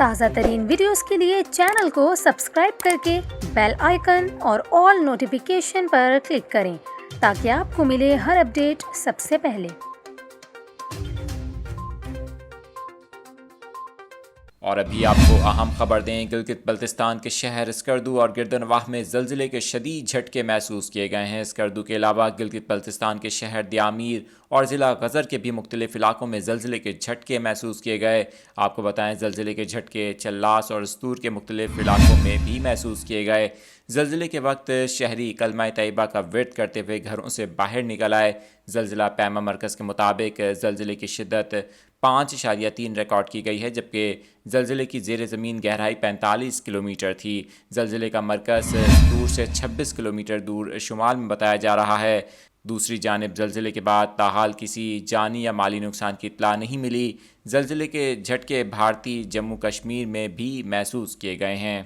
تازہ ترین ویڈیوز کے لیے چینل کو سبسکرائب کر کے بیل آئیکن اور آل نوٹیفیکیشن پر کلک کریں تاکہ آپ کو ملے ہر اپڈیٹ سب سے پہلے۔ اور ابھی آپ کو اہم خبر دیں، گلگت بلتستان کے شہر اسکردو اور گردنواہ میں زلزلے کے شدید جھٹکے محسوس کیے گئے ہیں۔ اسکردو کے علاوہ گلگت بلتستان کے شہر دیامیر اور ضلع غزر کے بھی مختلف علاقوں میں زلزلے کے جھٹکے محسوس کیے گئے۔ آپ کو بتائیں زلزلے کے جھٹکے چلاس اور استور کے مختلف علاقوں میں بھی محسوس کیے گئے۔ زلزلے کے وقت شہری کلمہ طیبہ کا ورد کرتے ہوئے گھروں سے باہر نکل آئے۔ زلزلہ پیما مرکز کے مطابق زلزلے کی شدت 5.3 ریکارڈ کی گئی ہے، جبکہ زلزلے کی زیر زمین گہرائی 45 کلومیٹر تھی۔ زلزلے کا مرکز دور سے 26 کلومیٹر دور شمال میں بتایا جا رہا ہے۔ دوسری جانب زلزلے کے بعد تاحال کسی جانی یا مالی نقصان کی اطلاع نہیں ملی۔ زلزلے کے جھٹکے بھارتی جموں کشمیر میں بھی محسوس کیے گئے ہیں۔